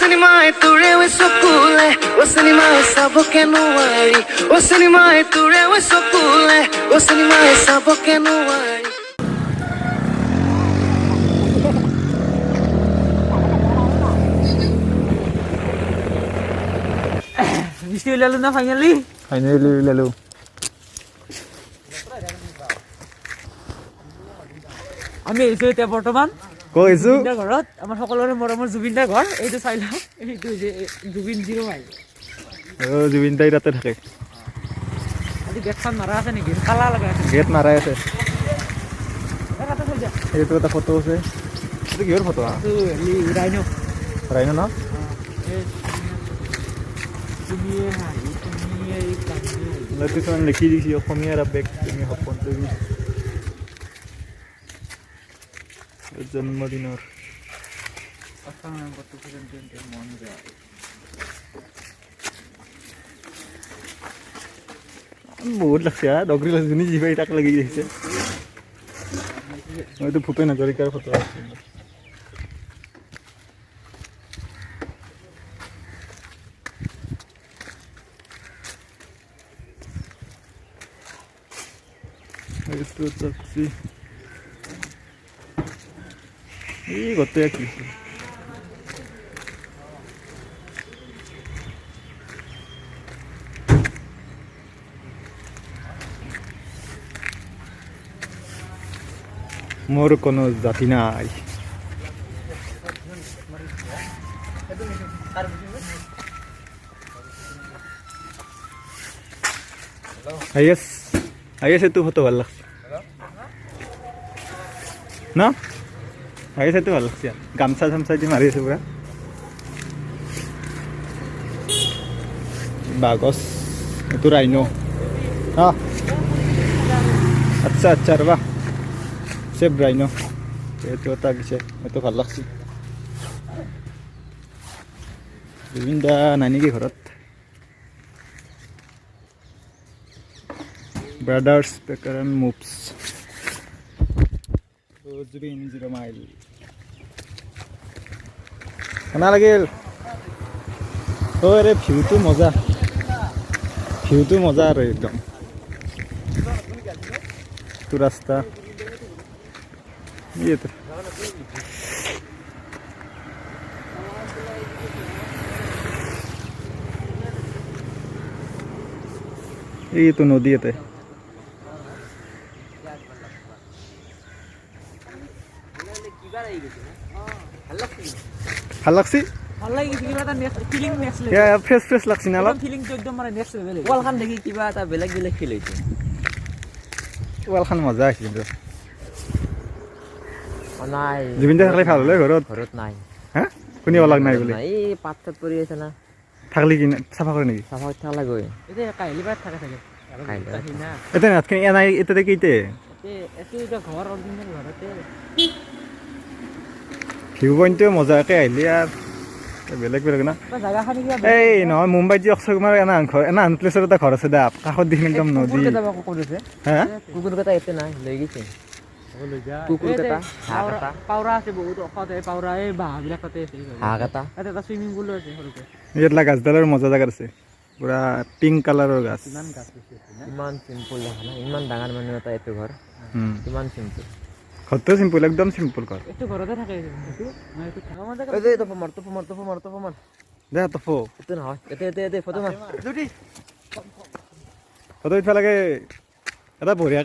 চিনেমাই তোৰে চকুলে চিনেমাই চাবকে নোৱাৰি চিনেমাই তোৰে চকুলে চিনেমাই চাবকে নোৱাৰি বৃষ্টি ওলালো না ফাইনালি ওলালো আমি আহিছো এতিয়া বৰ্তমান কৈছো ঘৰত আমাৰ সকলোৰে মৰমৰ জুবিন দাৰ ঘৰ এইটো চাই লওঁ এইটো যে জুবিন 0 মাইল জুবিন দাই তাতে থাকে আজি গেটখন মাৰা আছে নেকি কালা লগা আছে গেট মাৰাই আছে এইটো এটা ফটো আছে এইটো কিহৰ ফটো ৰাইনো ৰাইনো ন কিছুমান লিখি দিছে অসমীয়াৰ আবেগ তুমি সপোন তুমি জন্মদিনৰ বহুত লাগছে ডগৰি লাগছে যিবাই তাক লাগি আহিছে মইতো ভূপেন হাজৰিকাৰ ফটো আছে Esto taxi. Y gotea aquí. মোর কোনো জাতি নাই আইএস tu foto ভাল লাগছে না আইএস tu ভাল লাগছে গামছা চামছা দি মাৰি আছে পুৰা বাগস এটো ৰাইনো আচ্ছা আচ্ছা ৰবা সেব ৰাইনো এটো তা গিছে এটো ভাল লাগছে বিন্দা নানি কি ঘৰত Brothers Packer and Moves Jubin 0 mile কেনা লাগিল ৰে ভিউটো মজা আৰু একদম তো রাস্তা ये तो নদী এতে ভাল লাগছি ভাল লাগি কিবা এটা ফিলিং নেক্সট লেভেল ইয়া ফ্ৰেছ লাগছি না অলপ ফিলিং তো একদম মানে নেক্সট লেভেল ওয়ালখান দেখি কিবা এটা বেলেগ ফিল হইছে ওয়ালখান মজা আছে কিন্তু নাই জুবিন দা থাকলে ভাল হলে ঘৰত নাই হ্যাঁ কোনি ওলাগ নাই বলে এই পাতত পৰি আছে না থাকলি কি সাফা কৰে নেকি সাফা থাকলা গৈ এটা কাইলি বাত থাকে এটা নাতকে এনাই এতে কিতে এটা ঘৰ অৰিজিনাল ঘৰতে ভিউ পইণ্টটো মজাকে আহিলে আৰ বেলেগ না জায়গাখানি কিবা এই নহয় মুম্বাইত যে অক্ষয় কুমাৰ এনা প্লেছৰ এটা ঘৰ আছে দা কাষত দেখি একদম নদী হ্যাঁ কুকুৰ কেইটা এতে নাই লৈ গৈছে কুকুৰ কেইটা পাউৰা আছে বহুত অখতে পাউৰা এই বাঁহবিলাক তাতে আছে হাঁহ কেইটা তাতে এটা সুইমিং পুল আছে সৰুকে ইয়াতলা গাছডালৰ মজা জাগাত আছে পুৰা পিংক কালাৰৰ গাছ ইমান সিম্পল দেখা না ইমান ডাঙৰ মানুহ এটা এইটো ঘৰ ইমান সিম্পল ঘৰটো সিম্পল একদম সিম্পল ঘৰ এইটো ঘৰতে থাকে এইটো মই এইটো থাকা মানে এই তো মাৰ দে তফো এইটো নহয় এতে ফটো মাৰ ফটো উঠবা লাগে এটা বঢ়িয়া